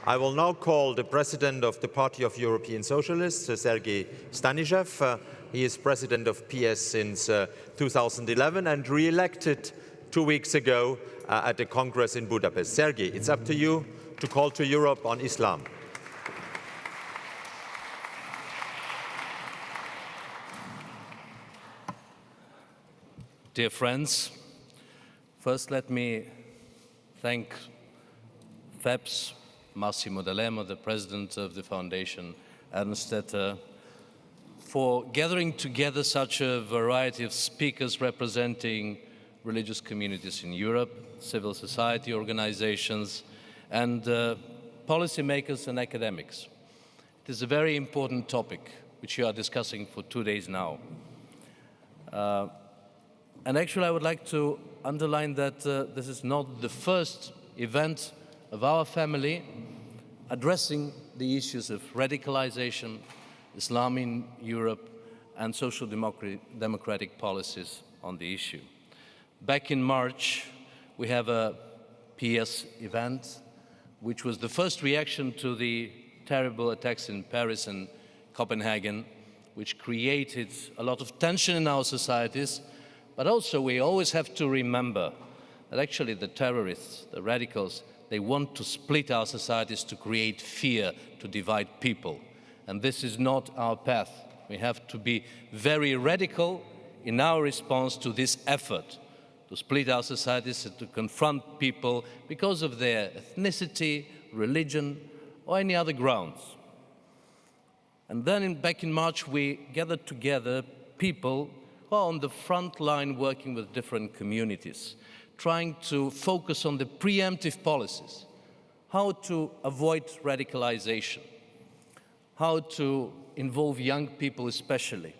I will now call the President of the Party of European Socialists, Sergei STANISHEV. He is President of PS since 2011 and re-elected 2 weeks ago at the Congress in Budapest. Sergei, it's up to you to call to Europe on Islam. Dear friends, first let me thank FEPS, Massimo D'Alema, the president of the foundation, Ernstetter, for gathering together such a variety of speakers representing religious communities in Europe, civil society organizations, and policymakers and academics. It is a very important topic which you are discussing for 2 days now. And actually, I would like to underline that this is not the first event of our family addressing the issues of radicalization, Islam in Europe, and social democratic policies on the issue. Back in March, we have a PS event, which was the first reaction to the terrible attacks in Paris and Copenhagen, which created a lot of tension in our societies. But also, we always have to remember that actually the terrorists, the radicals, they want to split our societies, to create fear, to divide people. And this is not our path. We have to be very radical in our response to this effort to split our societies and to confront people because of their ethnicity, religion, or any other grounds. And then back in March, we gathered together people who are on the front line working with different communities, trying to focus on the preemptive policies, how to avoid radicalization, how to involve young people especially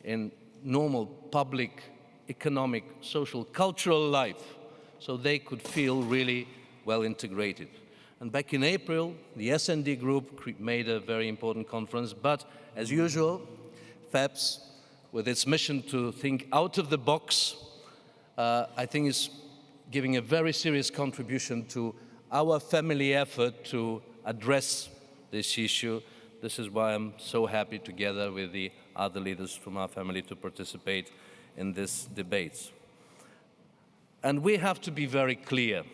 in normal public, economic, social, cultural life, so they could feel really well integrated. And back in April, the S&D group made a very important conference, but as usual, FEPS, with its mission to think out of the box, I think is giving a very serious contribution to our family effort to address this issue. This is why I'm so happy, together with the other leaders from our family, to participate in these debates. And we have to be very clear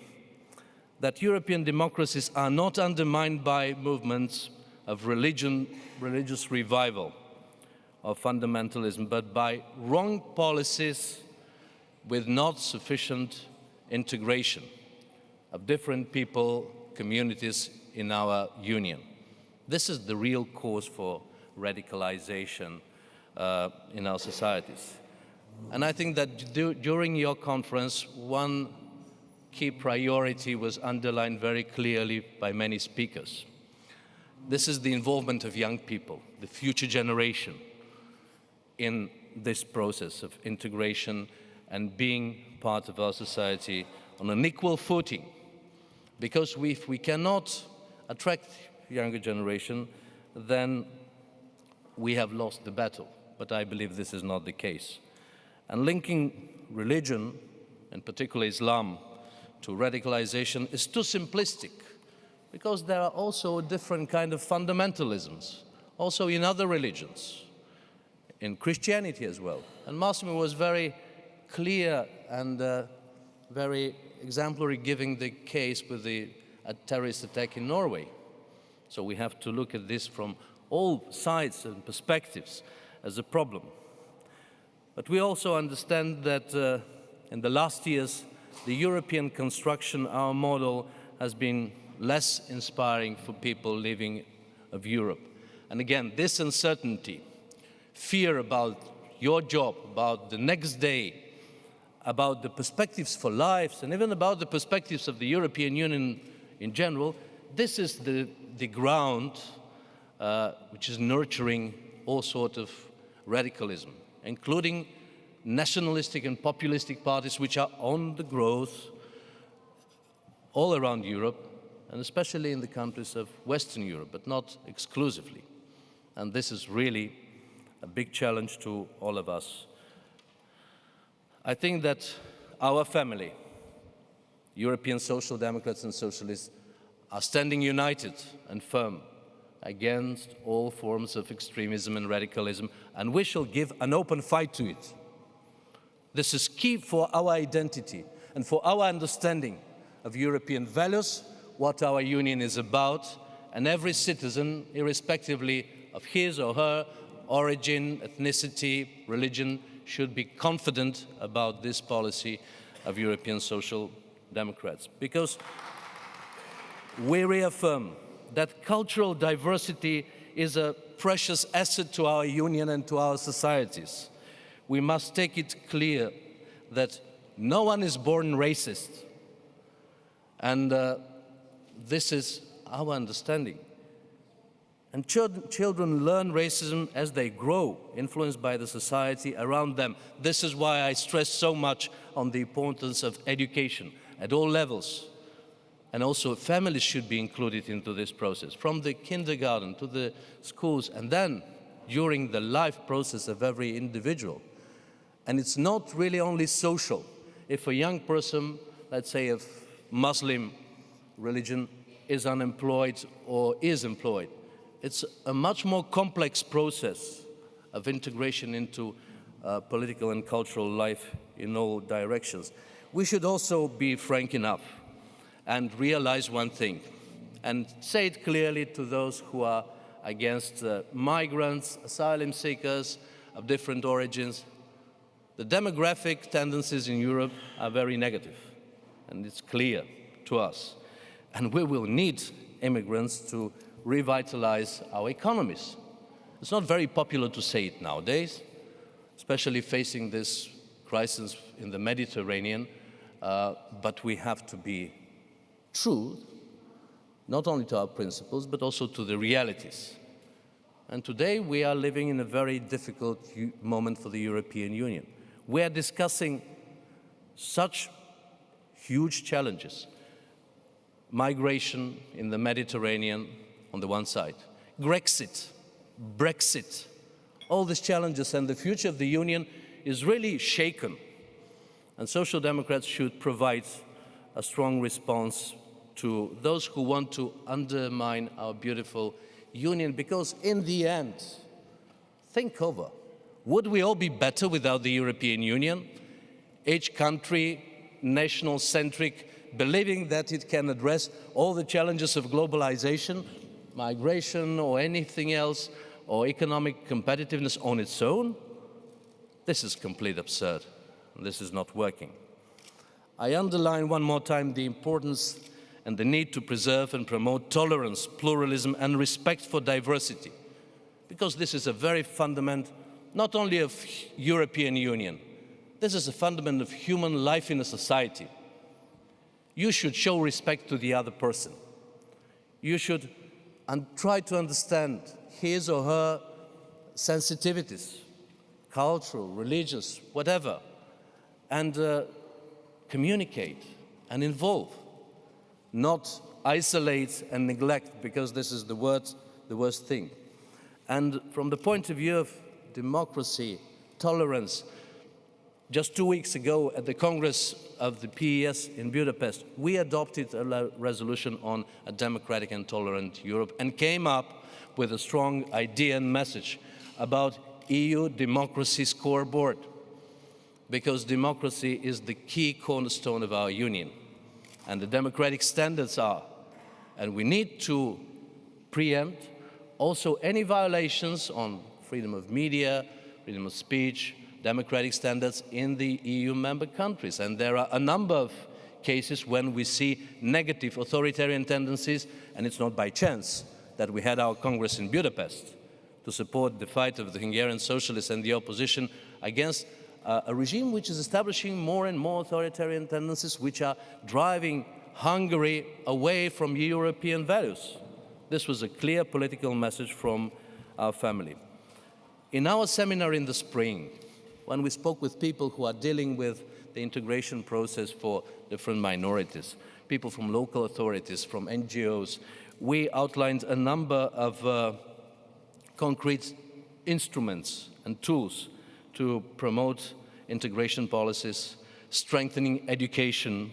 that European democracies are not undermined by movements of religious revival, of fundamentalism, but by wrong policies with not sufficient integration of different people, communities in our union. This is the real cause for radicalization in our societies. And I think that during your conference, one key priority was underlined very clearly by many speakers. This is the involvement of young people, the future generation, in this process of integration and being part of our society on an equal footing. Because if we cannot attract younger generation, then we have lost the battle. But I believe this is not the case. And linking religion, and particularly Islam, to radicalization is too simplistic, because there are also different kind of fundamentalisms, also in other religions, in Christianity as well. And Massimo was very clear and very exemplary, giving the case with the terrorist attack in Norway. So we have to look at this from all sides and perspectives as a problem. But we also understand that in the last years, the European construction, our model, has been less inspiring for people living of Europe. And again, this uncertainty, fear about your job, about the next day, about the perspectives for lives, and even about the perspectives of the European Union in general, this is the ground which is nurturing all sorts of radicalism, including nationalistic and populistic parties which are on the growth all around Europe, and especially in the countries of Western Europe, but not exclusively. And this is really a big challenge to all of us. I think that our family, European Social Democrats and Socialists, are standing united and firm against all forms of extremism and radicalism, and we shall give an open fight to it. This is key for our identity and for our understanding of European values, what our union is about, and every citizen, irrespectively of his or her origin, ethnicity, religion, should be confident about this policy of European Social Democrats. Because we reaffirm that cultural diversity is a precious asset to our union and to our societies. We must take it clear that no one is born racist. And this is our understanding. And children learn racism as they grow, influenced by the society around them. This is why I stress so much on the importance of education at all levels. And also families should be included into this process, from the kindergarten to the schools, and then during the life process of every individual. And it's not really only social. If a young person, let's say of Muslim religion, is unemployed or is employed, it's a much more complex process of integration into political and cultural life in all directions. We should also be frank enough and realize one thing, and say it clearly to those who are against migrants, asylum seekers of different origins. The demographic tendencies in Europe are very negative, and it's clear to us. And we will need immigrants to revitalize our economies. It's not very popular to say it nowadays, especially facing this crisis in the Mediterranean, but we have to be true, not only to our principles, but also to the realities. And today we are living in a very difficult moment for the European Union. We are discussing such huge challenges. Migration in the Mediterranean on the one side, Brexit, all these challenges, and the future of the Union is really shaken. And Social Democrats should provide a strong response to those who want to undermine our beautiful Union, because in the end, think over, would we all be better without the European Union? Each country, national-centric, believing that it can address all the challenges of globalization, migration or anything else, or economic competitiveness on its own? This is complete absurd, and this is not working. I underline one more time the importance and the need to preserve and promote tolerance, pluralism, and respect for diversity, because this is a very fundament, not only of European Union, this is a fundament of human life in a society. You should show respect to the other person. You should try to understand his or her sensitivities, cultural, religious, whatever, and communicate and involve, not isolate and neglect, because this is the worst thing. And from the point of view of democracy, tolerance, just 2 weeks ago at the Congress of the PES in Budapest, we adopted a resolution on a democratic and tolerant Europe and came up with a strong idea and message about EU democracy scoreboard, because democracy is the key cornerstone of our union, and the democratic standards are. And we need to preempt also any violations on freedom of media, freedom of speech, democratic standards in the EU member countries. And there are a number of cases when we see negative authoritarian tendencies, and it's not by chance that we had our Congress in Budapest to support the fight of the Hungarian socialists and the opposition against a regime which is establishing more and more authoritarian tendencies, which are driving Hungary away from European values. This was a clear political message from our family. In our seminar in the spring, when we spoke with people who are dealing with the integration process for different minorities, people from local authorities, from NGOs, we outlined a number of concrete instruments and tools to promote integration policies, strengthening education,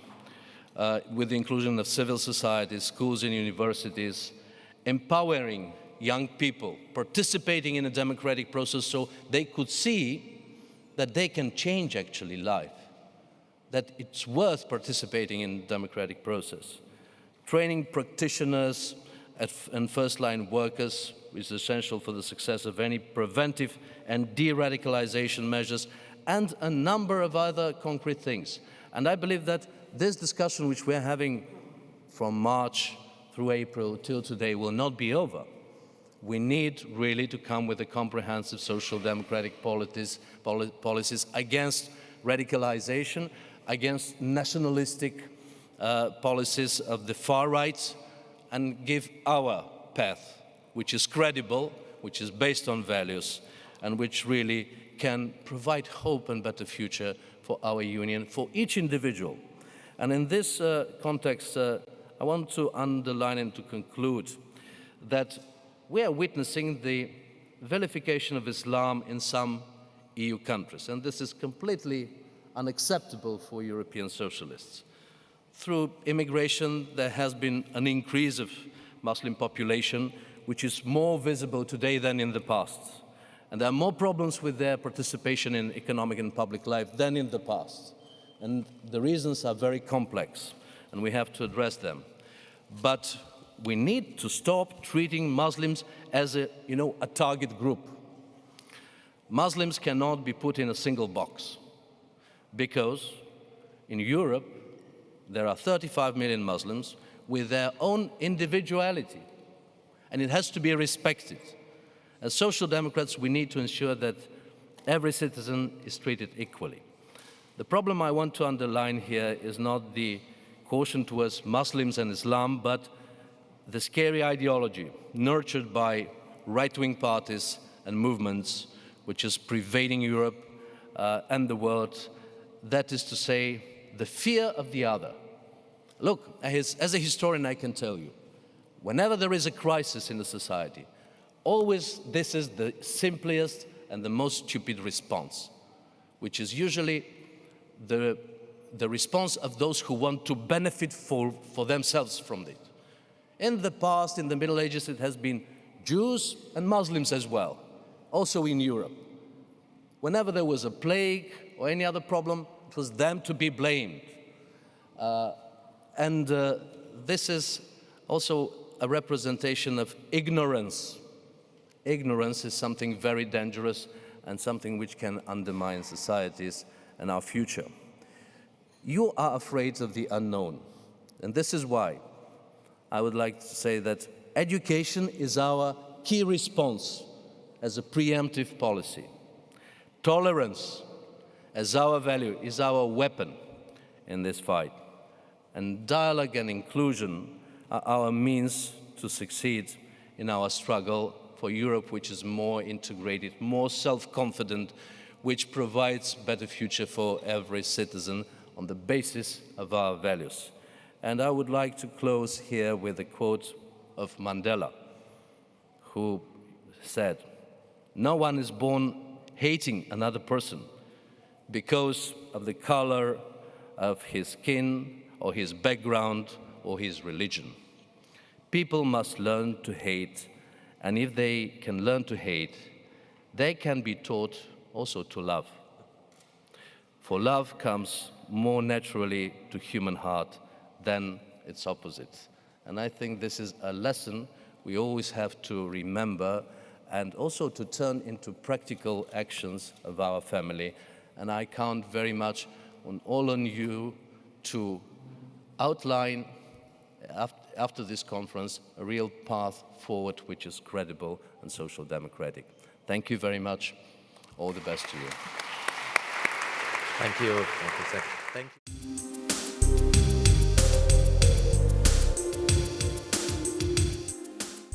with the inclusion of civil society, schools and universities, empowering young people, participating in a democratic process so they could see that they can change actually life, that it's worth participating in the democratic process. Training practitioners and first-line workers is essential for the success of any preventive and de-radicalization measures, and a number of other concrete things. And I believe that this discussion which we're having from March through April till today will not be over. We need really to come with a comprehensive social democratic policies against radicalization, against nationalistic policies of the far right, and give our path, which is credible, which is based on values, and which really can provide hope and better future for our union, for each individual. And in this context, I want to underline and to conclude that we are witnessing the vilification of Islam in some EU countries, and this is completely unacceptable for European socialists. Through immigration, there has been an increase of Muslim population, which is more visible today than in the past. And there are more problems with their participation in economic and public life than in the past. And the reasons are very complex, and we have to address them. But we need to stop treating Muslims as a target group. Muslims cannot be put in a single box, because in Europe, there are 35 million Muslims with their own individuality, and it has to be respected. As social democrats, we need to ensure that every citizen is treated equally. The problem I want to underline here is not the caution towards Muslims and Islam, but the scary ideology nurtured by right-wing parties and movements, which is pervading Europe and the world. That is to say, the fear of the other. Look, as a historian, I can tell you, whenever there is a crisis in the society, always this is the simplest and the most stupid response, which is usually the response of those who want to benefit for themselves from it. In the past, in the Middle Ages, it has been Jews and Muslims as well, also in Europe. Whenever there was a plague or any other problem, it was them to be blamed. This is also a representation of ignorance. Ignorance is something very dangerous and something which can undermine societies and our future. You are afraid of the unknown, and this is why I would like to say that education is our key response as a preemptive policy. Tolerance as our value is our weapon in this fight. And dialogue and inclusion are our means to succeed in our struggle for Europe, which is more integrated, more self-confident, which provides a better future for every citizen on the basis of our values. And I would like to close here with a quote of Mandela, who said, "No one is born hating another person because of the color of his skin or his background or his religion. People must learn to hate, and if they can learn to hate, they can be taught also to love. For love comes more naturally to human heart than its opposite." And I think this is a lesson we always have to remember, and also to turn into practical actions of our family. And I count very much on all of you to outline, after this conference, a real path forward which is credible and social democratic. Thank you very much. All the best to you. Thank you. Thank you.